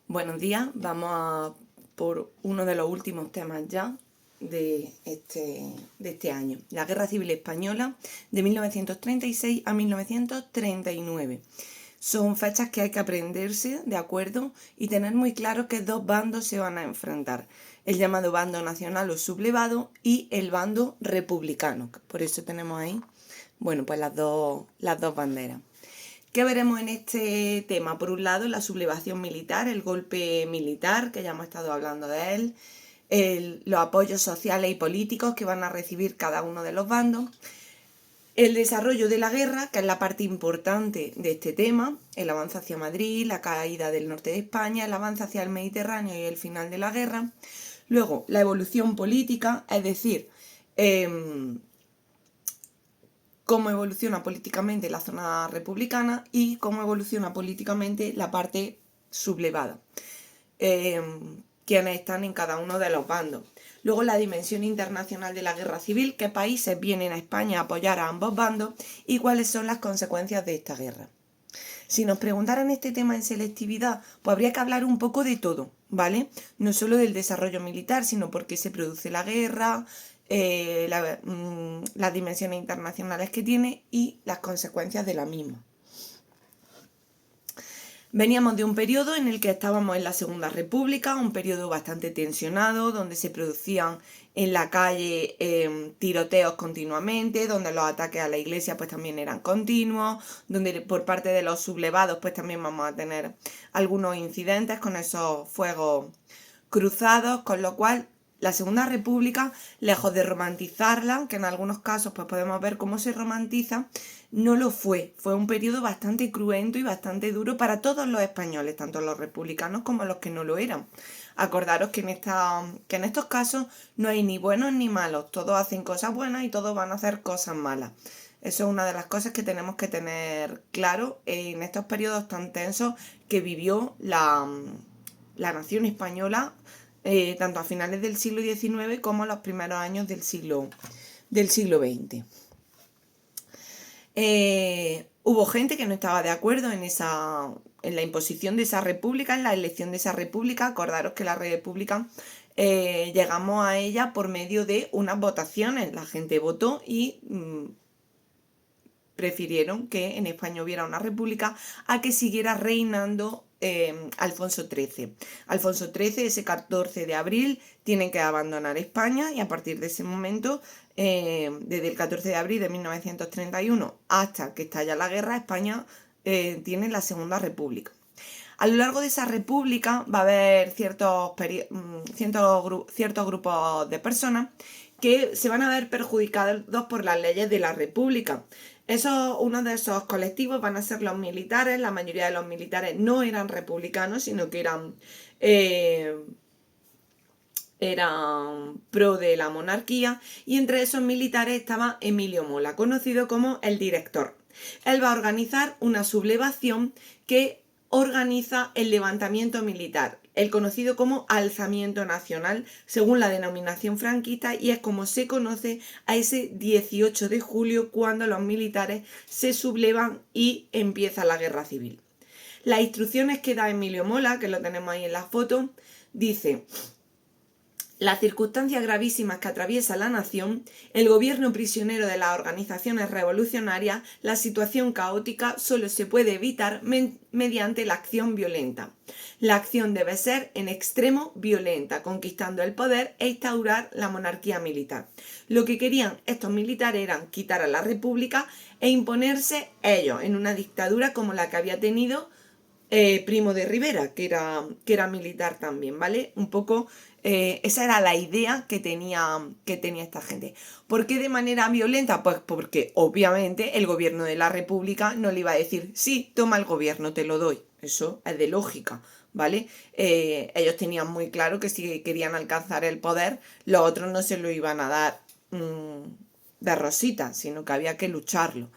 Buenos días, vamos a por uno de los últimos temas ya de este año. La Guerra Civil Española de 1936 a 1939. Son fechas que hay que aprenderse, ¿de acuerdo? Y tener muy claro que dos bandos se van a enfrentar. El llamado bando nacional o sublevado y el bando republicano. Por eso tenemos ahí, bueno, pues las dos banderas. ¿Qué veremos en este tema? Por un lado, la sublevación militar, el golpe militar, que ya hemos estado hablando de él, los apoyos sociales y políticos que van a recibir cada uno de los bandos, el desarrollo de la guerra, que es la parte importante de este tema, el avance hacia Madrid, la caída del norte de España, el avance hacia el Mediterráneo y el final de la guerra. Luego, la evolución política, es decir, cómo evoluciona políticamente la zona republicana y cómo evoluciona políticamente la parte sublevada. Quienes están en cada uno de los bandos. Luego la dimensión internacional de la guerra civil, qué países vienen a España a apoyar a ambos bandos y cuáles son las consecuencias de esta guerra. Si nos preguntaran este tema en selectividad, pues habría que hablar un poco de todo, ¿vale? No solo del desarrollo militar, sino por qué se produce la guerra, las dimensiones internacionales que tiene y las consecuencias de la misma. Veníamos de un periodo en el que estábamos en la Segunda República, un periodo bastante tensionado, donde se producían en la calle tiroteos continuamente, donde los ataques a la iglesia pues también eran continuos, donde por parte de los sublevados pues también vamos a tener algunos incidentes con esos fuegos cruzados, con lo cual la Segunda República, lejos de romantizarla, que en algunos casos pues podemos ver cómo se romantiza, no lo fue. Fue un periodo bastante cruento y bastante duro para todos los españoles, tanto los republicanos como los que no lo eran. Acordaros que en estos casos no hay ni buenos ni malos, todos hacen cosas buenas y todos van a hacer cosas malas. Eso es una de las cosas que tenemos que tener claro en estos periodos tan tensos que vivió la nación española, tanto a finales del siglo XIX como a los primeros años del siglo XX. Hubo gente que no estaba de acuerdo en la imposición de esa república, en la elección de esa república. Acordaros que la república llegamos a ella por medio de unas votaciones. La gente votó y prefirieron que en España hubiera una república a que siguiera reinando Alfonso XIII. Alfonso XIII, ese 14 de abril, tiene que abandonar España y a partir de ese momento, desde el 14 de abril de 1931 hasta que estalla la guerra, España tiene la Segunda República. A lo largo de esa república va a haber ciertos grupos de personas que se van a ver perjudicados por las leyes de la república. Uno de esos colectivos van a ser los militares. La mayoría de los militares no eran republicanos, sino que eran pro de la monarquía, y entre esos militares estaba Emilio Mola, conocido como el Director. Él va a organizar una sublevación que organiza el levantamiento militar, el conocido como alzamiento nacional, según la denominación franquista, y es como se conoce a ese 18 de julio cuando los militares se sublevan y empieza la guerra civil. Las instrucciones que da Emilio Mola, que lo tenemos ahí en la foto, dice: las circunstancias gravísimas que atraviesa la nación, el gobierno prisionero de las organizaciones revolucionarias, la situación caótica solo se puede evitar mediante la acción violenta. La acción debe ser en extremo violenta, conquistando el poder e instaurar la monarquía militar. Lo que querían estos militares era quitar a la república e imponerse ellos en una dictadura como la que había tenido Primo de Rivera, que era militar también, ¿vale? Un poco esa era la idea que tenía esta gente. ¿Por qué de manera violenta? Pues porque obviamente el gobierno de la república no le iba a decir: sí, toma el gobierno, te lo doy. Eso es de lógica, ¿vale? Ellos tenían muy claro que si querían alcanzar el poder, los otros no se lo iban a dar de rosita, sino que había que lucharlo.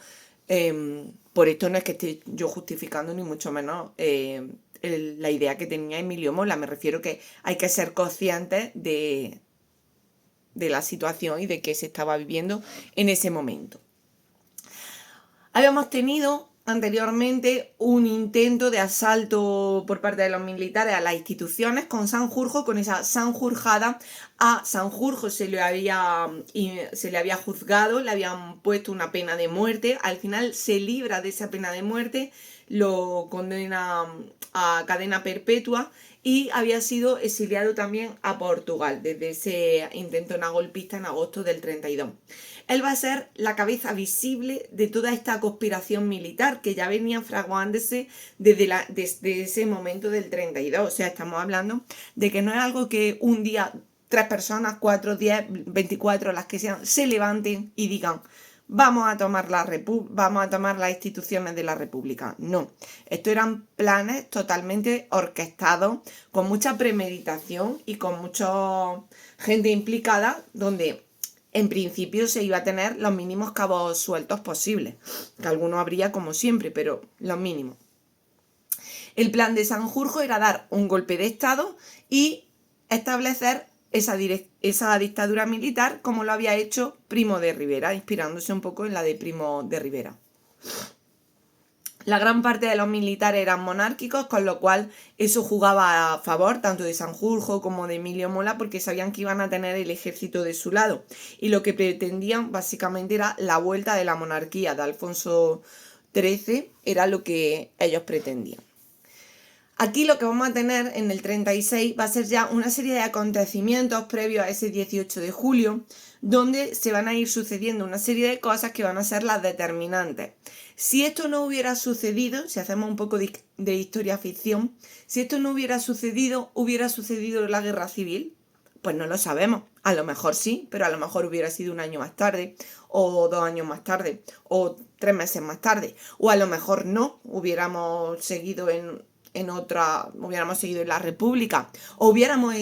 Por esto no es que esté yo justificando ni mucho menos la idea que tenía Emilio Mola. Me refiero que hay que ser conscientes de la situación y de qué se estaba viviendo en ese momento. Habíamos tenido anteriormente un intento de asalto por parte de los militares a las instituciones con Sanjurjo, con esa Sanjurjada. A Sanjurjo se le había juzgado, le habían puesto una pena de muerte, al final se libra de esa pena de muerte, lo condena a cadena perpetua y había sido exiliado también a Portugal desde ese intento golpista en agosto del 32. Él va a ser la cabeza visible de toda esta conspiración militar que ya venía fraguándose desde ese momento del 32. O sea, estamos hablando de que no es algo que un día 3 personas, 4, 10, 24, las que sean, se levanten y digan: vamos a tomar las instituciones de la República. No, esto eran planes totalmente orquestados, con mucha premeditación y con mucha gente implicada, donde en principio se iba a tener los mínimos cabos sueltos posibles, que algunos habría como siempre, pero los mínimos. El plan de Sanjurjo era dar un golpe de Estado y establecer esa dictadura militar como lo había hecho Primo de Rivera, inspirándose un poco en la de Primo de Rivera. La gran parte de los militares eran monárquicos, con lo cual eso jugaba a favor tanto de Sanjurjo como de Emilio Mola, porque sabían que iban a tener el ejército de su lado. Y lo que pretendían básicamente era la vuelta de la monarquía de Alfonso XIII, era lo que ellos pretendían. Aquí lo que vamos a tener en el 36 va a ser ya una serie de acontecimientos previos a ese 18 de julio, donde se van a ir sucediendo una serie de cosas que van a ser las determinantes. Si esto no hubiera sucedido, si hacemos un poco de historia ficción, si esto no hubiera sucedido la guerra civil, pues no lo sabemos. A lo mejor sí, pero a lo mejor hubiera sido un año más tarde, o 2 años más tarde, o 3 meses más tarde, o a lo mejor no, hubiéramos seguido hubiéramos seguido en la República, o hubiéramos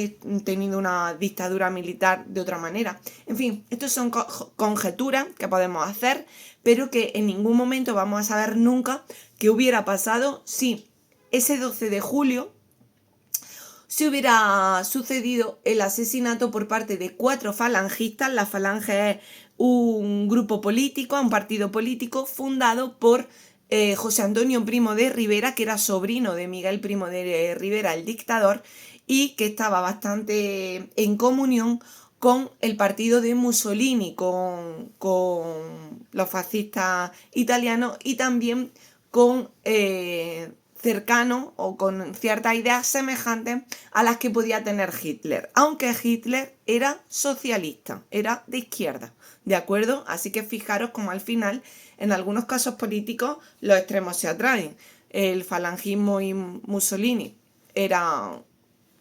tenido una dictadura militar de otra manera. En fin, estas son conjeturas que podemos hacer, pero que en ningún momento vamos a saber nunca qué hubiera pasado si ese 12 de julio se hubiera sucedido el asesinato por parte de 4 falangistas. La Falange es un grupo político, un partido político fundado por José Antonio Primo de Rivera, que era sobrino de Miguel Primo de Rivera, el dictador, y que estaba bastante en comunión con el partido de Mussolini, con los fascistas italianos, y también con cercano o con ciertas ideas semejantes a las que podía tener Hitler, aunque Hitler era socialista, era de izquierda, ¿de acuerdo? Así que fijaros como al final, en algunos casos políticos, los extremos se atraen. El falangismo y Mussolini era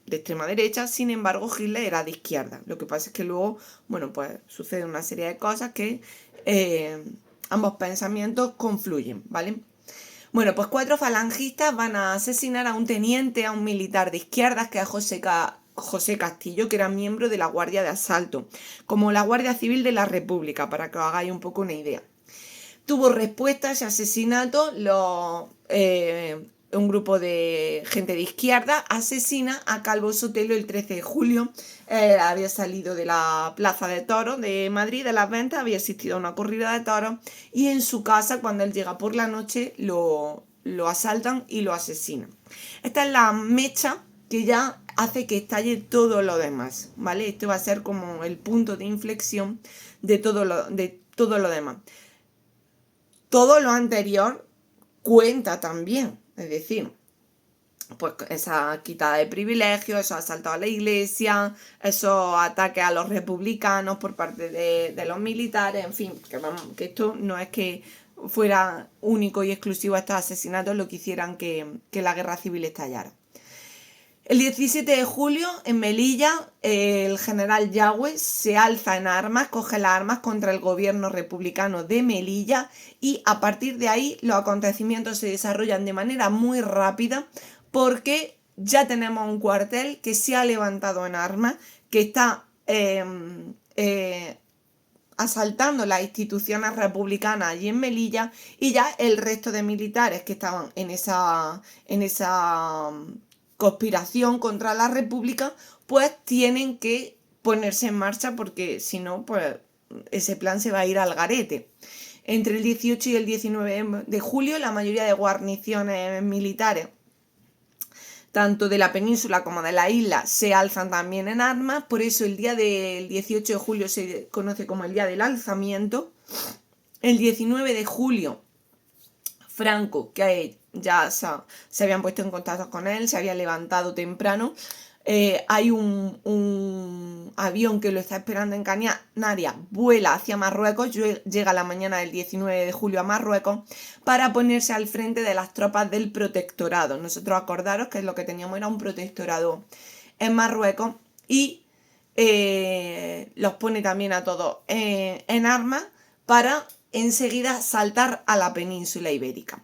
de extrema derecha, sin embargo Hitler era de izquierda. Lo que pasa es que luego, bueno, pues sucede una serie de cosas que ambos pensamientos confluyen, ¿vale? Bueno, pues 4 falangistas van a asesinar a un teniente, a un militar de izquierdas, que es José Castillo, que era miembro de la Guardia de Asalto, como la Guardia Civil de la República, para que os hagáis un poco una idea. Tuvo respuesta a ese asesinato, un grupo de gente de izquierda asesina a Calvo Sotelo el 13 de julio. Había salido de la Plaza de Toros de Madrid, de las Ventas, había asistido a una corrida de toros, y en su casa, cuando él llega por la noche, lo asaltan y lo asesinan. Esta es la mecha que ya hace que estalle todo lo demás, ¿vale? Esto va a ser como el punto de inflexión de todo lo demás. Todo lo anterior cuenta también, es decir, pues esa quitada de privilegios, esos asaltos a la iglesia, esos ataques a los republicanos por parte de los militares, en fin, que esto no es que fuera único y exclusivo a estos asesinatos lo que hicieran que la guerra civil estallara. El 17 de julio, en Melilla, el general Yagüe se alza en armas, coge las armas contra el gobierno republicano de Melilla, y a partir de ahí los acontecimientos se desarrollan de manera muy rápida, porque ya tenemos un cuartel que se ha levantado en armas, que está asaltando las instituciones republicanas allí en Melilla, y ya el resto de militares que estaban en esa conspiración contra la República, pues tienen que ponerse en marcha, porque si no, pues ese plan se va a ir al garete. entre el 18 y el 19 de julio, la mayoría de guarniciones militares, tanto de la península como de la isla, se alzan también en armas. Por eso el día del 18 de julio se conoce como el día del alzamiento. El 19 de julio, Franco, que ya se habían puesto en contacto con él, se había levantado temprano. Hay un avión que lo está esperando en Canarias, vuela hacia Marruecos, llega la mañana del 19 de julio a Marruecos para ponerse al frente de las tropas del protectorado. Nosotros, acordaros que lo que teníamos era un protectorado en Marruecos, y los pone también a todos en armas para enseguida saltar a la península ibérica.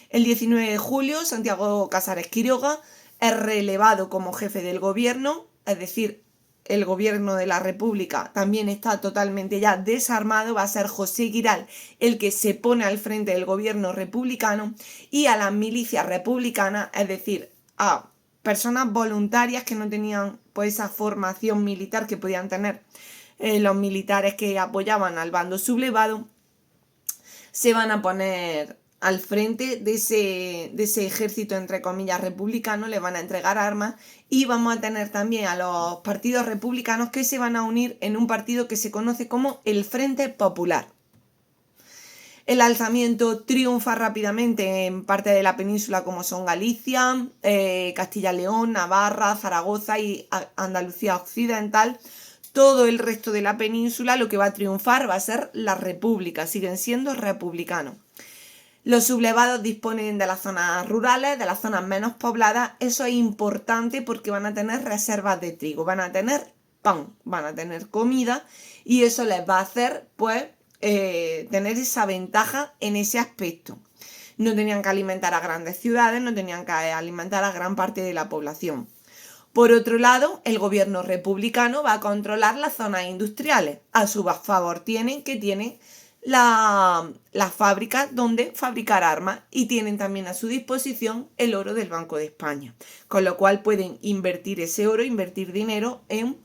El 19 de julio, Santiago Casares Quiroga es relevado como jefe del gobierno, es decir, el gobierno de la República también está totalmente ya desarmado. Va a ser José Giral el que se pone al frente del gobierno republicano, y a las milicias republicanas, es decir, a personas voluntarias que no tenían pues esa formación militar que podían tener los militares que apoyaban al bando sublevado, se van a poner al frente de ese ejército, entre comillas, republicano. Le van a entregar armas, y vamos a tener también a los partidos republicanos que se van a unir en un partido que se conoce como el Frente Popular. El alzamiento triunfa rápidamente en parte de la península, como son Galicia, Castilla-León, Navarra, Zaragoza y Andalucía Occidental. Todo el resto de la península, lo que va a triunfar va a ser la república, siguen siendo republicanos. Los sublevados disponen de las zonas rurales, de las zonas menos pobladas. Eso es importante porque van a tener reservas de trigo, van a tener pan, van a tener comida, y eso les va a hacer pues tener esa ventaja en ese aspecto. No tenían que alimentar a grandes ciudades, no tenían que alimentar a gran parte de la población. Por otro lado, el gobierno republicano va a controlar las zonas industriales. A su favor tienen las fábricas donde fabricar armas, y tienen también a su disposición el oro del Banco de España, con lo cual pueden invertir ese oro, invertir dinero en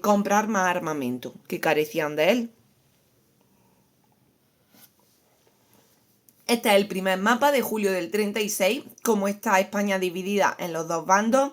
comprar más armamento, que carecían de él. Este es el primer mapa de julio del 36, cómo está España dividida en los dos bandos.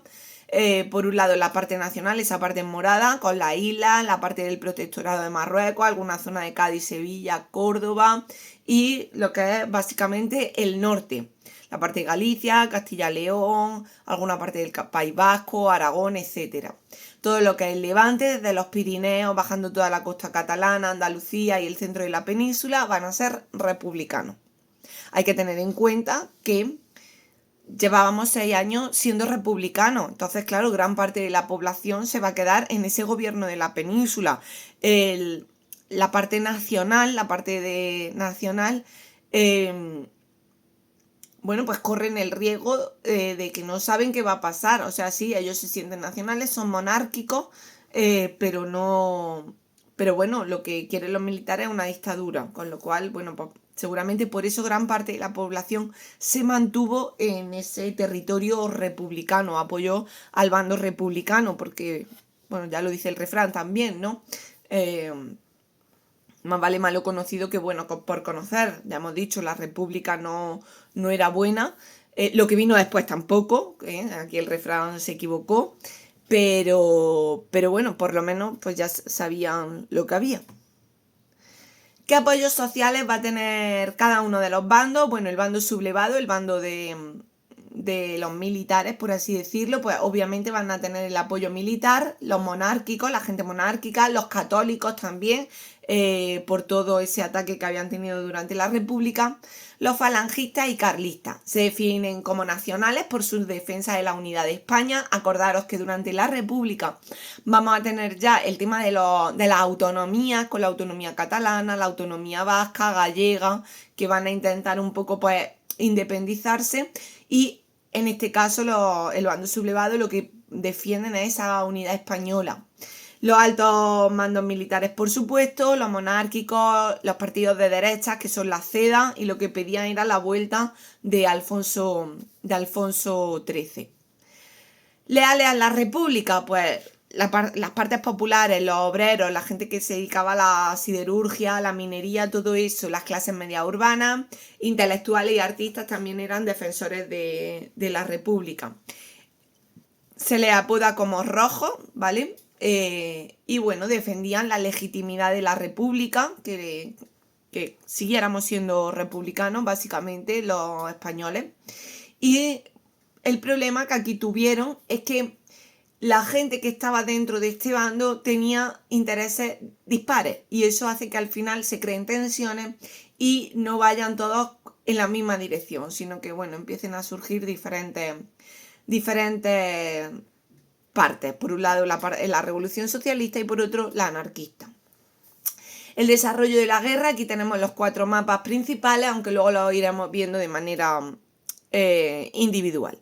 Por un lado la parte nacional, esa parte en morada, con la isla, la parte del protectorado de Marruecos, alguna zona de Cádiz, Sevilla, Córdoba, y lo que es básicamente el norte, la parte de Galicia, Castilla-León, alguna parte del País Vasco, Aragón, etc. Todo lo que es Levante, desde los Pirineos, bajando toda la costa catalana, Andalucía y el centro de la península, van a ser republicanos. Hay que tener en cuenta que llevábamos 6 años siendo republicanos, entonces claro, gran parte de la población se va a quedar en ese gobierno de la península. La parte nacional, bueno, pues corren el riesgo de que no saben qué va a pasar. O sea, sí, ellos se sienten nacionales, son monárquicos, pero bueno, lo que quieren los militares es una dictadura, con lo cual, bueno, pues seguramente por eso gran parte de la población se mantuvo en ese territorio republicano, apoyó al bando republicano, porque, bueno, ya lo dice el refrán también, ¿no? Más vale malo conocido que bueno por conocer. Ya hemos dicho, la república no era buena. Lo que vino después tampoco, aquí el refrán se equivocó, pero bueno, por lo menos pues ya sabían lo que había. ¿Qué apoyos sociales va a tener cada uno de los bandos? Bueno, el bando sublevado, el bando de los militares, por así decirlo, pues obviamente van a tener el apoyo militar, los monárquicos, la gente monárquica, los católicos también, por todo ese ataque que habían tenido durante la República. Los falangistas y carlistas se definen como nacionales por su defensa de la unidad de España. Acordaros que durante la República vamos a tener ya el tema de las autonomías, con la autonomía catalana, la autonomía vasca, gallega, que van a intentar un poco pues independizarse, y en este caso el bando sublevado lo que defienden es esa unidad española. Los altos mandos militares, por supuesto, los monárquicos, los partidos de derechas, que son la CEDA, y lo que pedían era la vuelta de Alfonso XIII. Leales a la República, pues las partes populares, los obreros, la gente que se dedicaba a la siderurgia, a la minería, todo eso, las clases medias urbanas, intelectuales y artistas también eran defensores de la República. Se les apoda como rojos, ¿vale? Y bueno, defendían la legitimidad de la República, que siguiéramos siendo republicanos, básicamente, los españoles. Y el problema que aquí tuvieron es que la gente que estaba dentro de este bando tenía intereses dispares y eso hace que al final se creen tensiones y no vayan todos en la misma dirección, sino que bueno, empiecen a surgir diferentes partes. Por un lado la revolución socialista y por otro la anarquista. El desarrollo de la guerra, aquí tenemos los 4 mapas principales, aunque luego los iremos viendo de manera individual.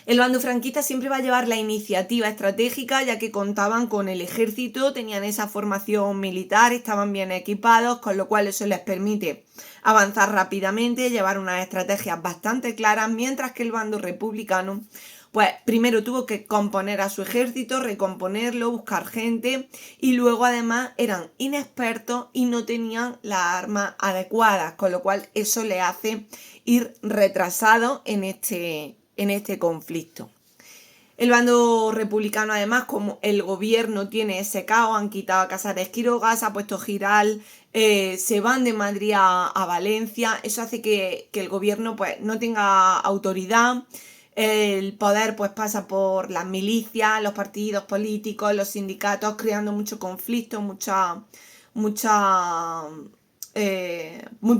El bando franquista siempre va a llevar la iniciativa estratégica, ya que contaban con el ejército, tenían esa formación militar, estaban bien equipados, con lo cual eso les permite avanzar rápidamente, llevar unas estrategias bastante claras, mientras que el bando republicano, pues primero tuvo que componer a su ejército, recomponerlo, buscar gente y luego además eran inexpertos y no tenían las armas adecuadas, con lo cual eso le hace ir retrasado en este conflicto. El bando republicano, además, como el gobierno tiene ese caos, han quitado a Casares Quiroga, se ha puesto Giral, se van de Madrid a Valencia, eso hace que el gobierno pues no tenga autoridad, el poder pues pasa por las milicias, los partidos políticos, los sindicatos, creando mucho conflicto, muy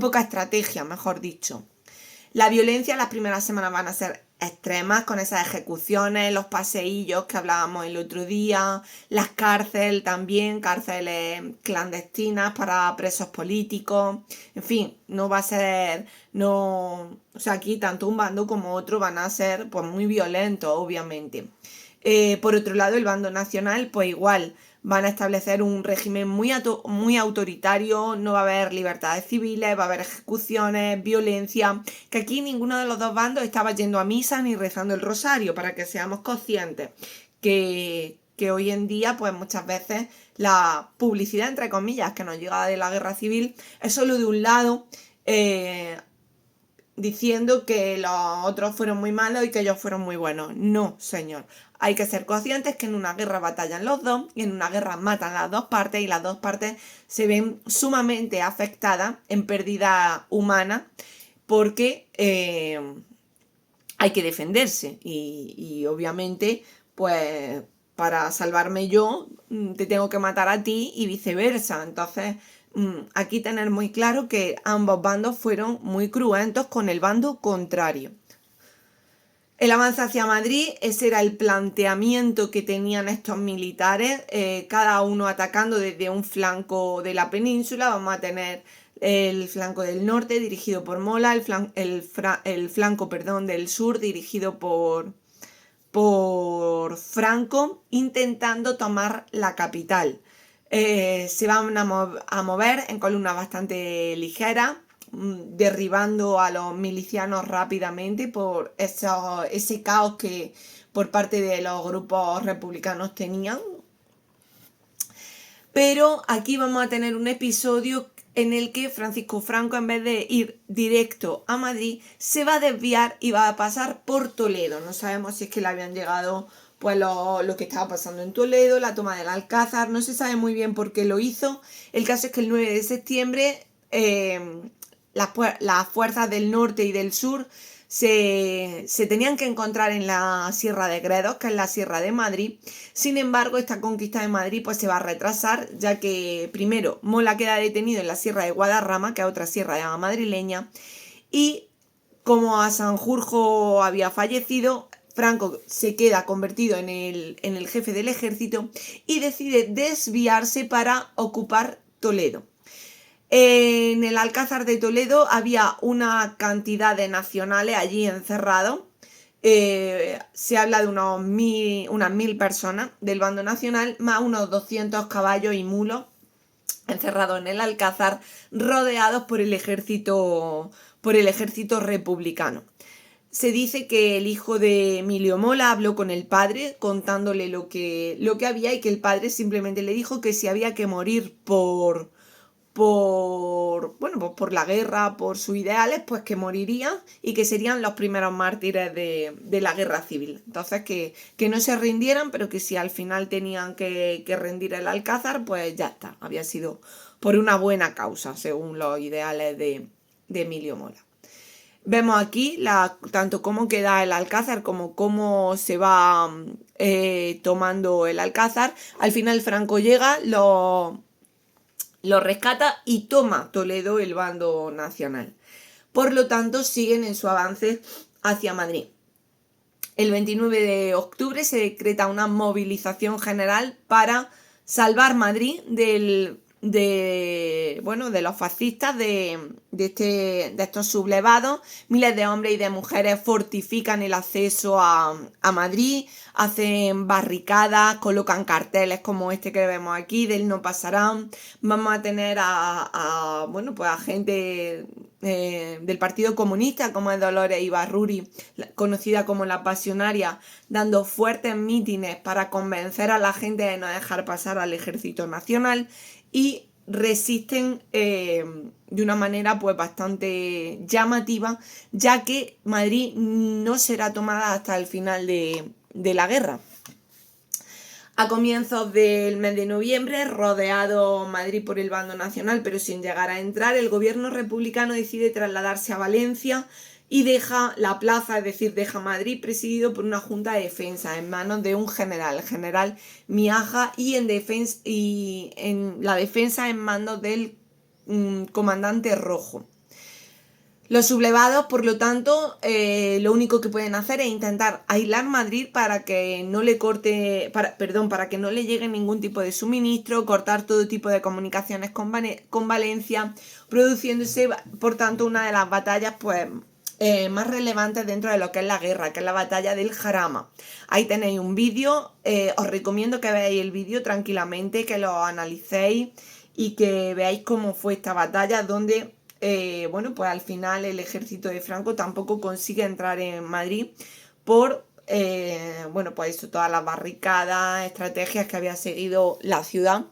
poca estrategia, mejor dicho. La violencia las primeras semanas van a ser extremas, con esas ejecuciones, los paseillos que hablábamos el otro día, las cárceles también, cárceles clandestinas para presos políticos, en fin, no va a ser, o sea, aquí tanto un bando como otro van a ser pues muy violentos, obviamente. Por otro lado, el bando nacional, pues igual, van a establecer un régimen muy autoritario, no va a haber libertades civiles, va a haber ejecuciones, violencia, que aquí ninguno de los dos bandos estaba yendo a misa ni rezando el rosario, para que seamos conscientes que hoy en día pues muchas veces la publicidad, entre comillas, que nos llega de la guerra civil es solo de un lado, diciendo que los otros fueron muy malos y que ellos fueron muy buenos. No, señor. Hay que ser conscientes que en una guerra batallan los dos y en una guerra matan las dos partes y las dos partes se ven sumamente afectadas en pérdida humana porque hay que defenderse y obviamente pues para salvarme yo te tengo que matar a ti y viceversa. Entonces aquí tener muy claro que ambos bandos fueron muy cruentos con el bando contrario. El avance hacia Madrid, ese era el planteamiento que tenían estos militares, cada uno atacando desde un flanco de la península. Vamos a tener el flanco del norte dirigido por Mola, el flanco del sur dirigido por Franco, intentando tomar la capital. Se van a mover en columnas bastante ligeras, derribando a los milicianos rápidamente por ese caos que por parte de los grupos republicanos tenían. Pero aquí vamos a tener un episodio en el que Francisco Franco, en vez de ir directo a Madrid, se va a desviar y va a pasar por Toledo. No sabemos si es que le habían llegado pues lo que estaba pasando en Toledo, la toma del Alcázar, no se sabe muy bien por qué lo hizo. El caso es que el 9 de septiembre las fuerzas del norte y del sur se tenían que encontrar en la Sierra de Gredos, que es la Sierra de Madrid. Sin embargo, esta conquista de Madrid pues se va a retrasar, ya que primero Mola queda detenido en la Sierra de Guadarrama, que es otra sierra madrileña, y como a Sanjurjo había fallecido, Franco se queda convertido en el jefe del ejército y decide desviarse para ocupar Toledo. En el Alcázar de Toledo había una cantidad de nacionales allí encerrados. Se habla de unas 1000 personas del bando nacional, más unos 200 caballos y mulos encerrados en el Alcázar, rodeados por el ejército republicano. Se dice que el hijo de Emilio Mola habló con el padre contándole lo que había, y que el padre simplemente le dijo que si había que morir bueno, pues por la guerra, por sus ideales, pues que morirían y que serían los primeros mártires de la guerra civil. Entonces que no se rindieran, pero que si al final tenían que rendir el Alcázar, pues ya está, había sido por una buena causa, según los ideales de Emilio Mola. Vemos aquí tanto cómo queda el Alcázar como cómo se va tomando el Alcázar. Al final Franco llega, lo rescata y toma Toledo el bando nacional. Por lo tanto, siguen en su avance hacia Madrid. El 29 de octubre se decreta una movilización general para salvar Madrid de los fascistas, de estos sublevados. Miles de hombres y de mujeres fortifican el acceso a Madrid, hacen barricadas, colocan carteles como este que vemos aquí, del no pasarán. Vamos a tener a gente del Partido Comunista, como es Dolores Ibarruri, conocida como la Pasionaria, dando fuertes mítines para convencer a la gente de no dejar pasar al Ejército Nacional, y resisten de una manera pues bastante llamativa, ya que Madrid no será tomada hasta el final de la guerra. A comienzos del mes de noviembre, rodeado Madrid por el bando nacional, pero sin llegar a entrar, el gobierno republicano decide trasladarse a Valencia y deja la plaza, es decir, deja Madrid presidido por una junta de defensa en manos de un general, el general Miaja, y en la defensa en manos del comandante Rojo. Los sublevados, por lo tanto, lo único que pueden hacer es intentar aislar Madrid para que no le para que no le llegue ningún tipo de suministro, cortar todo tipo de comunicaciones con Valencia, produciéndose, por tanto, una de las batallas más relevantes dentro de lo que es la guerra, que es la batalla del Jarama. Ahí tenéis un vídeo, os recomiendo que veáis el vídeo tranquilamente, que lo analicéis y que veáis cómo fue esta batalla, donde pues al final el ejército de Franco tampoco consigue entrar en Madrid por pues eso, todas las barricadas, estrategias que había seguido la ciudad.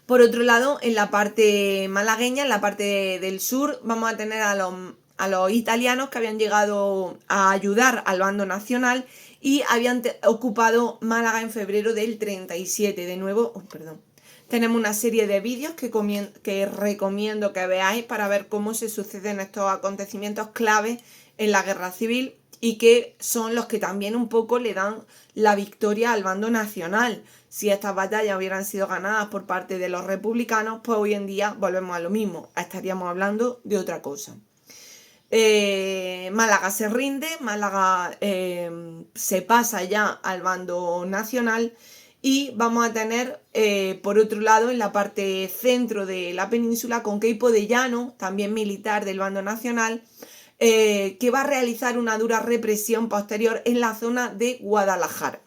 Por otro lado, en la parte malagueña, en la parte del sur, vamos a tener a los italianos que habían llegado a ayudar al bando nacional y habían ocupado Málaga en febrero del 37. De nuevo, tenemos una serie de vídeos que recomiendo que veáis para ver cómo se suceden estos acontecimientos clave en la guerra civil, y que son los que también un poco le dan la victoria al bando nacional. Si estas batallas hubieran sido ganadas por parte de los republicanos, pues hoy en día volvemos a lo mismo, estaríamos hablando de otra cosa. Málaga se rinde, Málaga se pasa ya al bando nacional, y vamos a tener por otro lado en la parte centro de la península Conqueipo de Llano, también militar del bando nacional, que va a realizar una dura represión posterior en la zona de Guadalajara.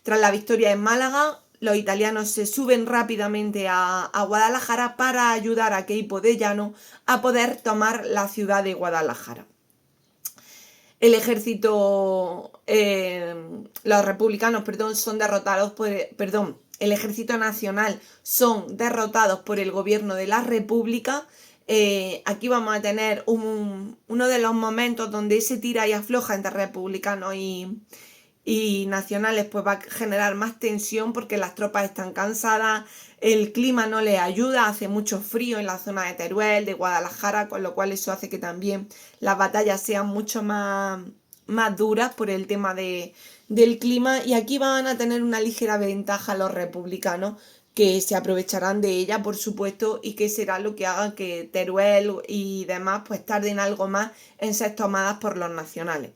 Tras la victoria en Málaga, los italianos se suben rápidamente a Guadalajara para ayudar a Queipo de Llano a poder tomar la ciudad de Guadalajara. El ejército, los republicanos, son derrotados el ejército nacional son derrotados por el gobierno de la República. Aquí vamos a tener uno de los momentos donde ese tira y afloja entre republicanos y nacionales pues va a generar más tensión, porque las tropas están cansadas, el clima no les ayuda, hace mucho frío en la zona de Teruel, de Guadalajara, con lo cual eso hace que también las batallas sean mucho más duras por el tema del clima, y aquí van a tener una ligera ventaja los republicanos, que se aprovecharán de ella, por supuesto, y que será lo que haga que Teruel y demás pues tarden algo más en ser tomadas por los nacionales.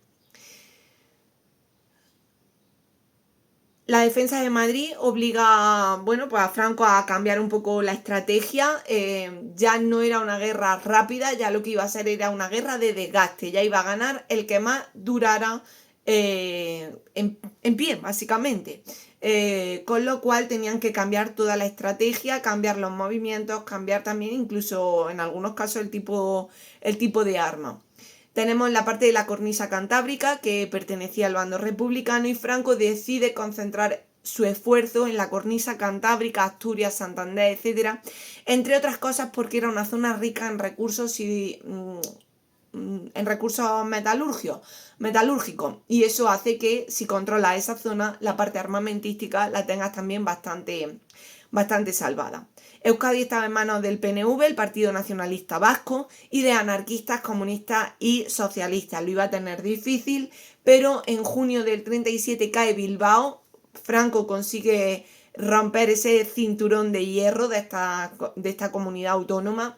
La defensa de Madrid obliga a Franco a cambiar un poco la estrategia. Ya no era una guerra rápida, ya lo que iba a ser era una guerra de desgaste. Ya iba a ganar el que más durara en pie, básicamente. Con lo cual tenían que cambiar toda la estrategia, cambiar los movimientos, cambiar también incluso en algunos casos el tipo de arma. Tenemos la parte de la cornisa cantábrica que pertenecía al bando republicano y Franco decide concentrar su esfuerzo en la cornisa cantábrica, Asturias, Santander, etcétera, entre otras cosas porque era una zona rica en recursos metalúrgicos y eso hace que si controlas esa zona la parte armamentística la tengas también bastante salvada. Euskadi estaba en manos del PNV, el Partido Nacionalista Vasco, y de anarquistas, comunistas y socialistas. Lo iba a tener difícil, pero en junio del 37 cae Bilbao. Franco consigue romper ese cinturón de hierro de esta comunidad autónoma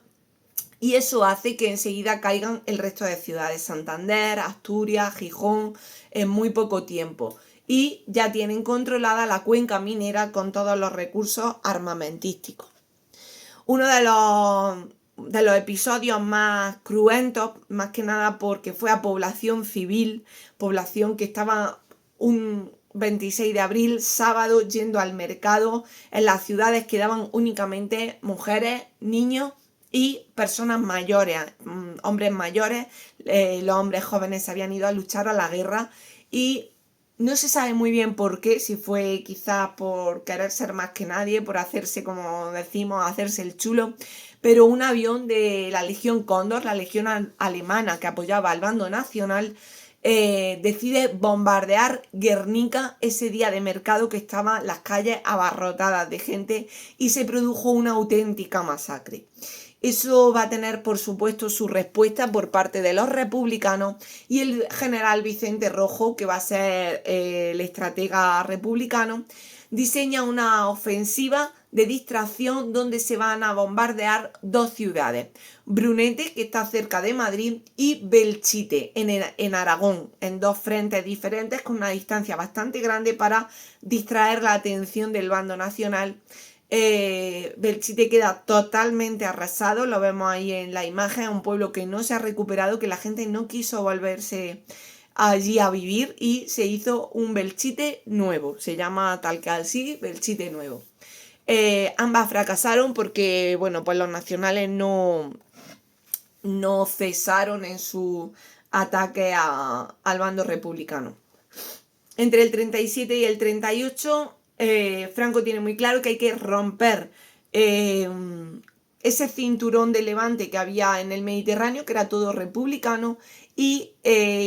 y eso hace que enseguida caigan el resto de ciudades, Santander, Asturias, Gijón, en muy poco tiempo. Y ya tienen controlada la cuenca minera con todos los recursos armamentísticos. Uno de los episodios más cruentos, más que nada porque fue a población civil, población que estaba un 26 de abril, sábado, yendo al mercado. En las ciudades quedaban únicamente mujeres, niños y personas mayores, hombres mayores. Los hombres jóvenes se habían ido a luchar a la guerra y no se sabe muy bien por qué, si fue quizás por querer ser más que nadie, por hacerse, como decimos, hacerse el chulo, pero un avión de la Legión Cóndor, la legión alemana que apoyaba al bando nacional, decide bombardear Guernica ese día de mercado que estaban las calles abarrotadas de gente y se produjo una auténtica masacre. Eso va a tener, por supuesto, su respuesta por parte de los republicanos y el general Vicente Rojo, que va a ser el estratega republicano, diseña una ofensiva de distracción donde se van a bombardear dos ciudades, Brunete, que está cerca de Madrid, y Belchite, en Aragón, en dos frentes diferentes con una distancia bastante grande para distraer la atención del bando nacional. Belchite queda totalmente arrasado, lo vemos ahí en la imagen, un pueblo que no se ha recuperado, que la gente no quiso volverse allí a vivir y se hizo un Belchite nuevo, se llama tal que así, Belchite nuevo. Ambas fracasaron porque, bueno, pues los nacionales no cesaron en su ataque al bando republicano. Entre el 37 y el 38, Franco tiene muy claro que hay que romper ese cinturón de levante que había en el Mediterráneo, que era todo republicano, y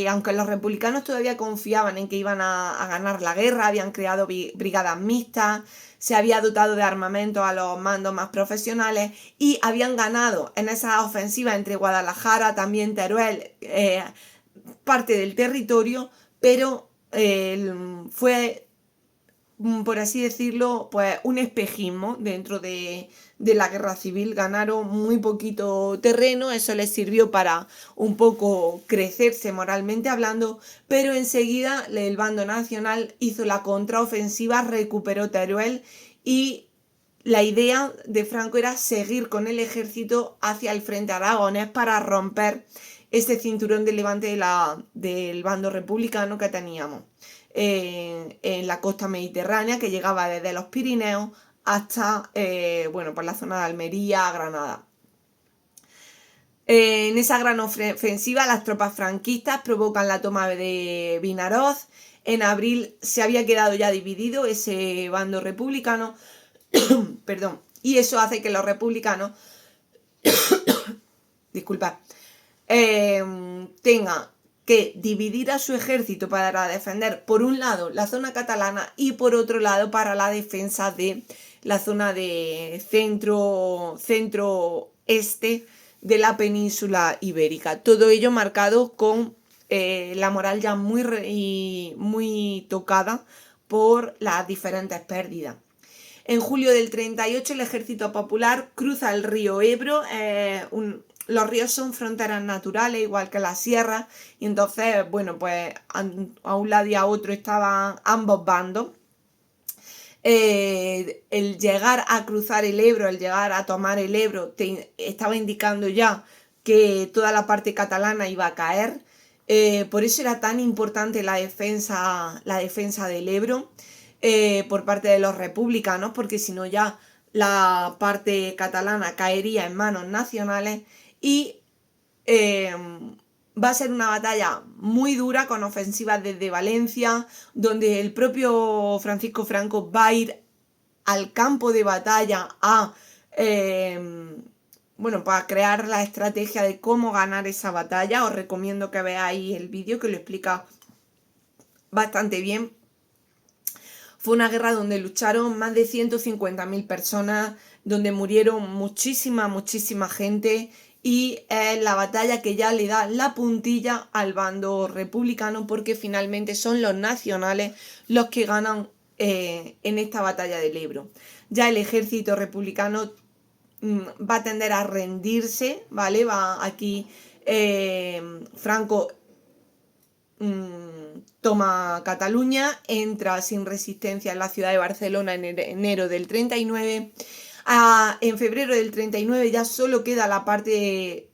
aunque los republicanos todavía confiaban en que iban a ganar la guerra, habían creado brigadas mixtas, se había dotado de armamento a los mandos más profesionales y habían ganado en esa ofensiva entre Guadalajara, también Teruel, parte del territorio, pero fue, por así decirlo, pues un espejismo dentro de la guerra civil. Ganaron muy poquito terreno, eso les sirvió para un poco crecerse moralmente hablando, pero enseguida el bando nacional hizo la contraofensiva, recuperó Teruel y la idea de Franco era seguir con el ejército hacia el frente aragonés para romper ese cinturón de levante del bando republicano que teníamos en la costa mediterránea, que llegaba desde los Pirineos hasta pues la zona de Almería, Granada. En esa gran ofensiva las tropas franquistas provocan la toma de Vinaroz. En abril se había quedado ya dividido ese bando republicano, perdón, y eso hace que los republicanos disculpad, tenga que dividir a su ejército para defender por un lado la zona catalana y por otro lado para la defensa de la zona de centro-este de la península ibérica. Todo ello marcado con la moral ya muy tocada por las diferentes pérdidas. En julio del 38 el ejército popular cruza el río Ebro, los ríos son fronteras naturales, igual que las sierras, y entonces, bueno, pues a un lado y a otro estaban ambos bandos. El llegar a cruzar el Ebro, el llegar a tomar el Ebro, estaba indicando ya que toda la parte catalana iba a caer. Por eso era tan importante la defensa del Ebro por parte de los republicanos, porque si no ya la parte catalana caería en manos nacionales y Va a ser una batalla muy dura, con ofensivas desde Valencia, donde el propio Francisco Franco va a ir al campo de batalla para crear la estrategia de cómo ganar esa batalla. Os recomiendo que veáis el vídeo, que lo explica bastante bien. Fue una guerra donde lucharon más de 150.000 personas, donde murieron muchísima gente, y es la batalla que ya le da la puntilla al bando republicano, porque finalmente son los nacionales los que ganan en esta batalla del Ebro. Ya el ejército republicano va a tender a rendirse, ¿vale? Va aquí Franco toma Cataluña, entra sin resistencia en la ciudad de Barcelona en enero del 39. En febrero del 39 ya solo queda la parte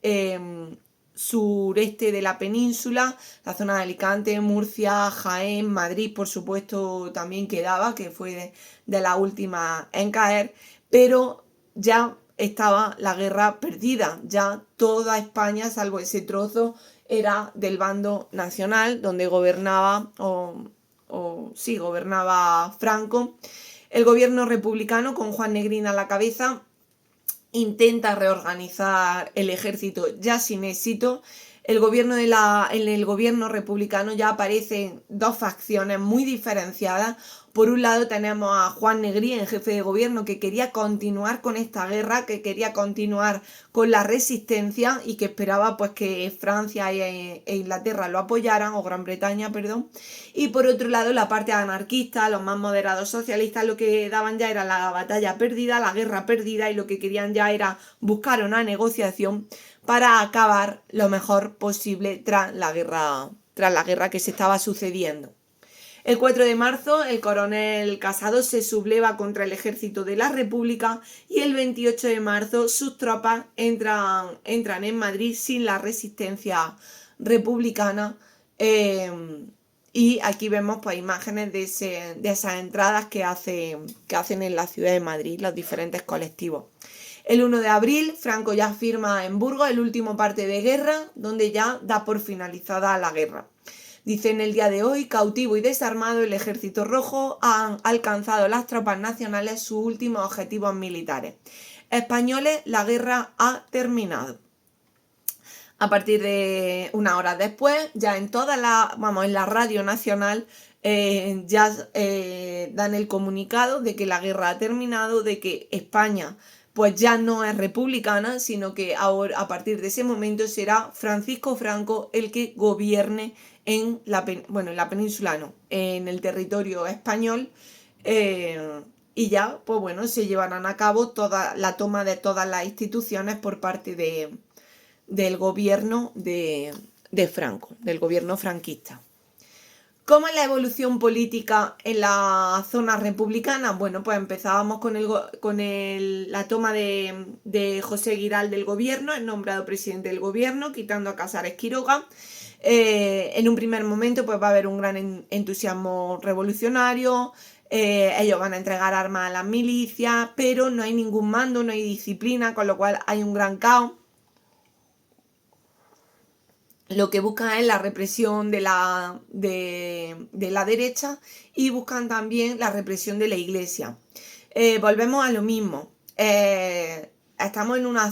sureste de la península, la zona de Alicante, Murcia, Jaén, Madrid, por supuesto, también quedaba, que fue de la última en caer, pero ya estaba la guerra perdida, ya toda España, salvo ese trozo, era del bando nacional, donde gobernaba gobernaba Franco. El gobierno republicano, con Juan Negrín a la cabeza, intenta reorganizar el ejército, ya sin éxito. En el gobierno republicano ya aparecen dos facciones muy diferenciadas. Por un lado tenemos a Juan Negrín, jefe de gobierno, que quería continuar con esta guerra, que quería continuar con la resistencia y que esperaba pues que Francia e Inglaterra lo apoyaran, o Gran Bretaña, perdón. Y por otro lado la parte anarquista, los más moderados socialistas, lo que daban ya era la batalla perdida, la guerra perdida, y lo que querían ya era buscar una negociación para acabar lo mejor posible tras la guerra que se estaba sucediendo. El 4 de marzo, el coronel Casado se subleva contra el ejército de la República, y el 28 de marzo sus tropas entran en Madrid sin la resistencia republicana. Y aquí vemos pues imágenes de esas entradas que hacen en la ciudad de Madrid los diferentes colectivos. El 1 de abril, Franco ya firma en Burgos el último parte de guerra, donde ya da por finalizada la guerra. Dice: en el día de hoy, cautivo y desarmado, el Ejército Rojo han alcanzado las tropas nacionales sus últimos objetivos militares. Españoles, la guerra ha terminado. A partir de unas horas después, ya en la radio nacional, dan el comunicado de que la guerra ha terminado, de que España pues ya no es republicana, sino que ahora, a partir de ese momento, será Francisco Franco el que gobierne en la península, no, en el territorio español, y ya, pues bueno, se llevarán a cabo toda la toma de todas las instituciones por parte del gobierno de Franco, del gobierno franquista. ¿Cómo es la evolución política en la zona republicana? Bueno, pues empezábamos con la toma de José Guiral del gobierno, el nombrado presidente del gobierno, quitando a Casares Quiroga. En un primer momento pues va a haber un gran entusiasmo revolucionario. Ellos van a entregar armas a las milicias, pero no hay ningún mando, no hay disciplina, con lo cual hay un gran caos. Lo que buscan es la represión de la derecha, y buscan también la represión de la iglesia. Volvemos a lo mismo. Estamos en una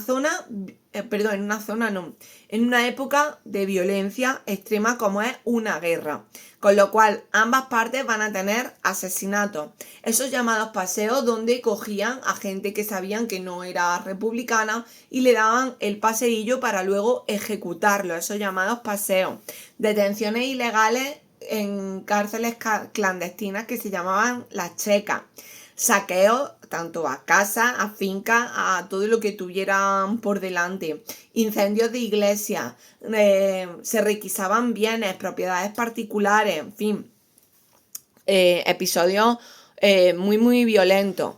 época de violencia extrema, como es una guerra, con lo cual ambas partes van a tener asesinatos. Esos llamados paseos, donde cogían a gente que sabían que no era republicana y le daban el paseillo para luego ejecutarlo. Esos llamados paseos. Detenciones ilegales en cárceles clandestinas que se llamaban las checas. Saqueos tanto a casas, a fincas, a todo lo que tuvieran por delante. Incendios de iglesias, se requisaban bienes, propiedades particulares, en fin. Episodios muy violentos.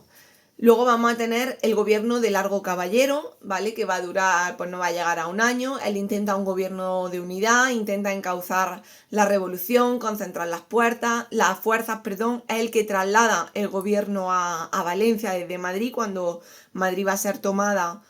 Luego vamos a tener el gobierno de Largo Caballero, ¿vale? Que va a durar, pues no va a llegar a un año. Él intenta un gobierno de unidad, intenta encauzar la revolución, concentrar las fuerzas, es el que traslada el gobierno a Valencia desde Madrid, cuando Madrid va a ser tomada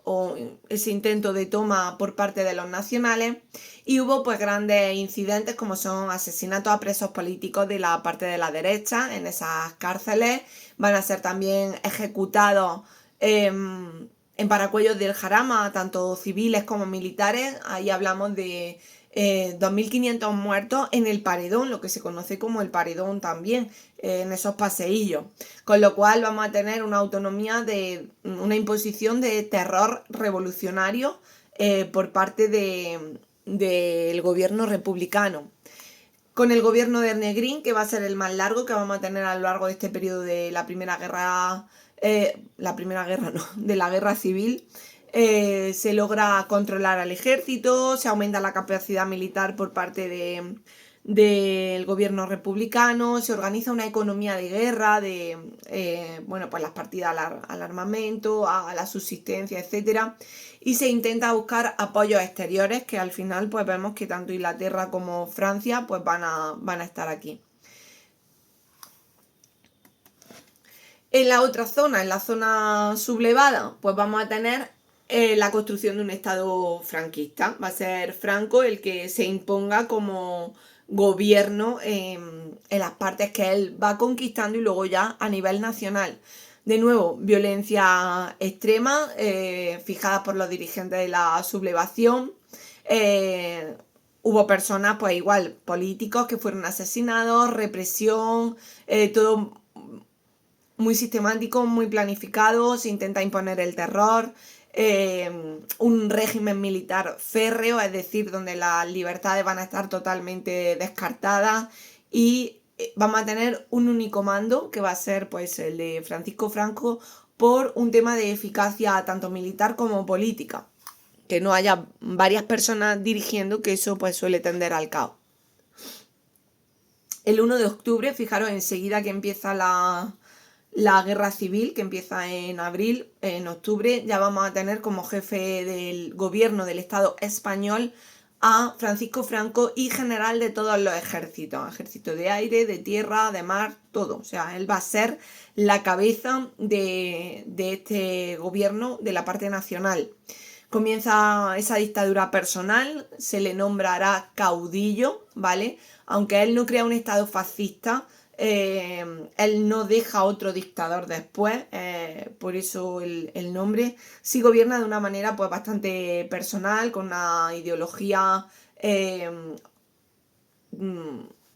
o ese intento de toma por parte de los nacionales, y hubo pues grandes incidentes como son asesinatos a presos políticos de la parte de la derecha en esas cárceles. Van a ser también ejecutados en Paracuellos del Jarama, tanto civiles como militares. Ahí hablamos de 2.500 muertos en el paredón, lo que se conoce como el paredón también, en esos paseillos. Con lo cual vamos a tener una autonomía de una imposición de terror revolucionario por parte del gobierno republicano. Con el gobierno de Negrín, que va a ser el más largo que vamos a tener a lo largo de este periodo de la Primera Guerra, de la Guerra Civil, se logra controlar al ejército, se aumenta la capacidad militar por parte del gobierno republicano, se organiza una economía de guerra, pues las partidas al armamento, a la subsistencia, etcétera, y se intenta buscar apoyos exteriores que al final pues vemos que tanto Inglaterra como Francia pues van a estar aquí. En la otra zona, en la zona sublevada, pues vamos a tener la construcción de un Estado franquista. Va a ser Franco el que se imponga como gobierno en las partes que él va conquistando y luego ya a nivel nacional. De nuevo, violencia extrema fijada por los dirigentes de la sublevación. Hubo personas, pues igual, políticos que fueron asesinados, represión, todo muy sistemático, muy planificado, se intenta imponer el terror, un régimen militar férreo, es decir, donde las libertades van a estar totalmente descartadas y vamos a tener un único mando que va a ser pues el de Francisco Franco por un tema de eficacia tanto militar como política, que no haya varias personas dirigiendo, que eso pues suele tender al caos. El 1 de octubre, fijaros enseguida que empieza la guerra civil, que empieza en abril, en octubre ya vamos a tener como jefe del gobierno del Estado español a Francisco Franco y general de todos los ejércitos, ejército de aire, de tierra, de mar, todo. O sea, él va a ser la cabeza de este gobierno de la parte nacional. Comienza esa dictadura personal, se le nombrará caudillo, ¿vale? Aunque él no crea un Estado fascista, él no deja otro dictador después, por eso el nombre. Sí gobierna de una manera pues bastante personal, con una ideología de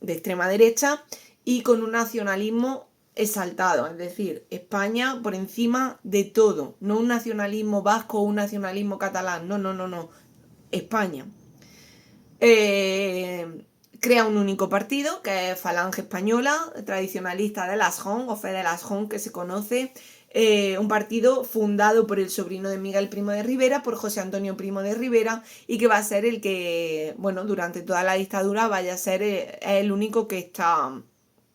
extrema derecha y con un nacionalismo exaltado, es decir, España por encima de todo, no un nacionalismo vasco o un nacionalismo catalán, no, España. Crea un único partido, que es Falange Española, tradicionalista de las JON, o Fe de las JON, que se conoce, un partido fundado por el sobrino de Miguel Primo de Rivera, por José Antonio Primo de Rivera, y que va a ser el que, bueno, durante toda la dictadura vaya a ser el único que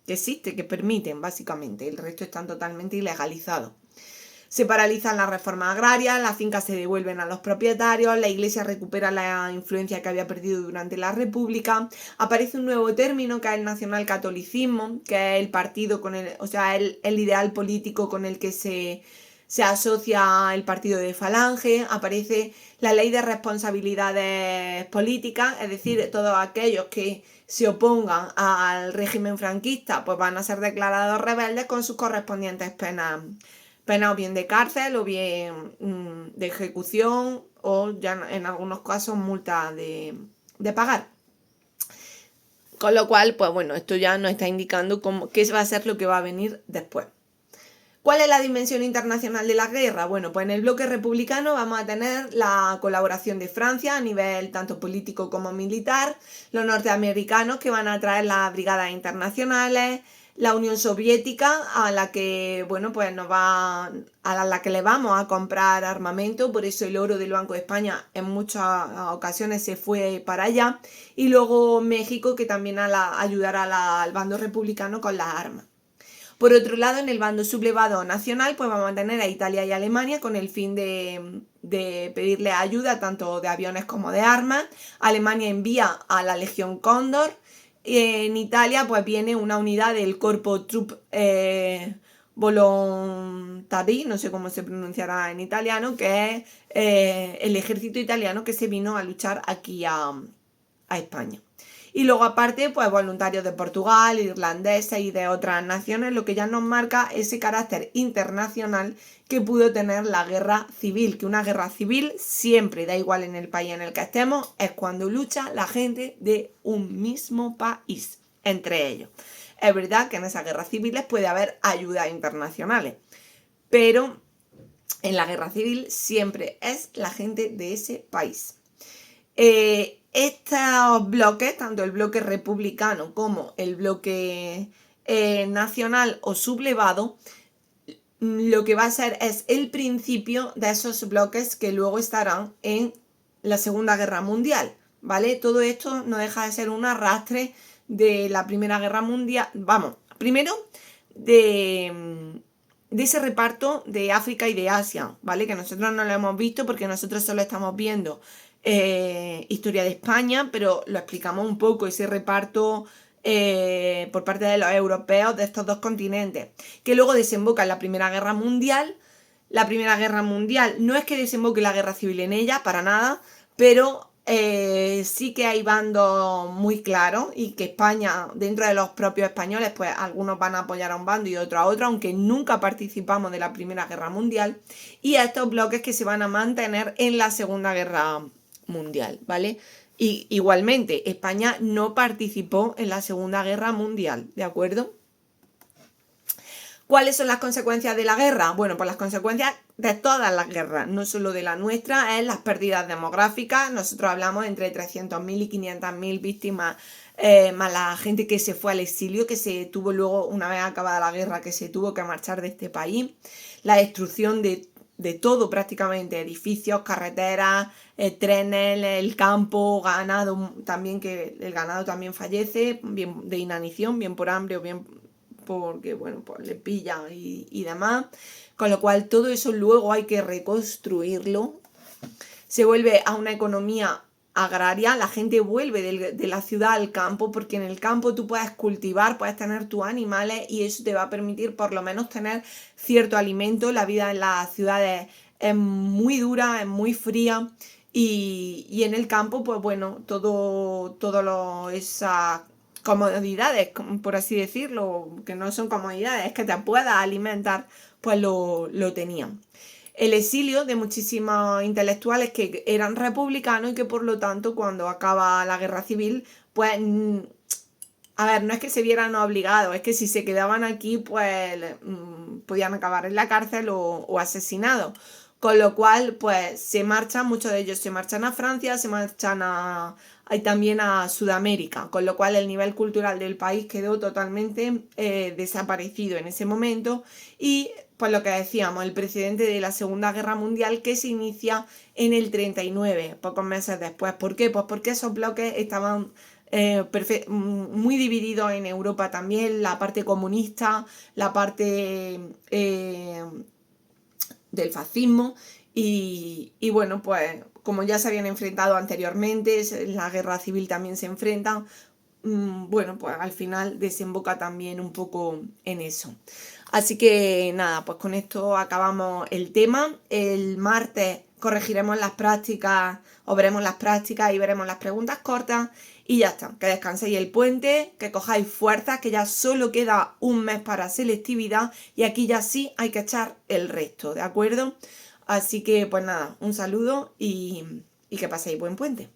existe, que permiten, básicamente. El resto están totalmente ilegalizados. Se paralizan las reformas agrarias, las fincas se devuelven a los propietarios, la Iglesia recupera la influencia que había perdido durante la República, aparece un nuevo término que es el nacionalcatolicismo, que es el partido el ideal político con el que se asocia el partido de Falange, aparece la ley de responsabilidades políticas, es decir, todos aquellos que se opongan al régimen franquista pues van a ser declarados rebeldes con sus correspondientes penas o bien de cárcel o bien de ejecución o ya en algunos casos multa de pagar. Con lo cual, pues bueno, esto ya nos está indicando qué va a ser lo que va a venir después. ¿Cuál es la dimensión internacional de la guerra? Bueno, pues en el bloque republicano vamos a tener la colaboración de Francia a nivel tanto político como militar, los norteamericanos que van a traer las brigadas internacionales, la Unión Soviética a la que, bueno, pues a la que le vamos a comprar armamento, por eso el oro del Banco de España en muchas ocasiones se fue para allá, y luego México, que también ayudará al bando republicano con las armas. Por otro lado, en el bando sublevado nacional, pues vamos a tener a Italia y Alemania con el fin de pedirle ayuda tanto de aviones como de armas. Alemania envía a la Legión Cóndor. En Italia, pues viene una unidad del Corpo Trupp volontari, no sé cómo se pronunciará en italiano, que es el ejército italiano que se vino a luchar aquí a España. Y luego aparte, pues voluntarios de Portugal, irlandeses y de otras naciones, lo que ya nos marca ese carácter internacional que pudo tener la guerra civil, que una guerra civil siempre, da igual en el país en el que estemos, es cuando lucha la gente de un mismo país, entre ellos. Es verdad que en esas guerras civiles puede haber ayudas internacionales, pero en la guerra civil siempre es la gente de ese país. Estos bloques, tanto el bloque republicano como el bloque nacional o sublevado, lo que va a ser es el principio de esos bloques que luego estarán en la Segunda Guerra Mundial, ¿vale? Todo esto no deja de ser un arrastre de la Primera Guerra Mundial, vamos, primero de ese reparto de África y de Asia, ¿vale? Que nosotros no lo hemos visto porque nosotros solo estamos viendo historia de España, pero lo explicamos un poco, ese reparto por parte de los europeos de estos dos continentes, que luego desemboca en la Primera Guerra Mundial. La Primera Guerra Mundial no es que desemboque la guerra civil en ella, para nada, pero sí que hay bandos muy claros y que España, dentro de los propios españoles, pues algunos van a apoyar a un bando y otros a otro, aunque nunca participamos de la Primera Guerra Mundial, y a estos bloques que se van a mantener en la Segunda Guerra Mundial, ¿vale? Y igualmente, España no participó en la Segunda Guerra Mundial, ¿de acuerdo? ¿Cuáles son las consecuencias de la guerra? Bueno, pues las consecuencias de todas las guerras, no solo de la nuestra, es las pérdidas demográficas. Nosotros hablamos entre 300.000 y 500.000 víctimas, más la gente que se fue al exilio, que se tuvo luego, una vez acabada la guerra, que se tuvo que marchar de este país. La destrucción de todo prácticamente, edificios, carreteras, trenes, el campo, ganado también, que el ganado también fallece, bien de inanición, bien por hambre o bien porque, bueno, pues le pilla y demás. Con lo cual todo eso luego hay que reconstruirlo. Se vuelve a una economía agraria, la gente vuelve de la ciudad al campo, porque en el campo tú puedes cultivar, puedes tener tus animales y eso te va a permitir por lo menos tener cierto alimento. La vida en las ciudades es muy dura, es muy fría y en el campo, pues bueno, todo esas comodidades, por así decirlo, que no son comodidades, es que te puedas alimentar, pues lo tenían. El exilio de muchísimos intelectuales que eran republicanos y que por lo tanto cuando acaba la guerra civil, pues, a ver, no es que se vieran obligados, es que si se quedaban aquí, pues podían acabar en la cárcel o asesinados. Con lo cual, pues se marchan, muchos de ellos se marchan a Francia, se marchan también a Sudamérica, con lo cual el nivel cultural del país quedó totalmente desaparecido en ese momento y pues lo que decíamos, el precedente de la Segunda Guerra Mundial que se inicia en el 39, pocos meses después. ¿Por qué? Pues porque esos bloques estaban muy divididos en Europa también, la parte comunista, la parte del fascismo y bueno, pues como ya se habían enfrentado anteriormente, la guerra civil también se enfrentan, bueno, pues al final desemboca también un poco en eso. Así que nada, pues con esto acabamos el tema. El martes corregiremos las prácticas o veremos las prácticas y veremos las preguntas cortas y ya está. Que descanséis el puente, que cojáis fuerzas, que ya solo queda un mes para selectividad y aquí ya sí hay que echar el resto, ¿de acuerdo? Así que pues nada, un saludo y que paséis buen puente.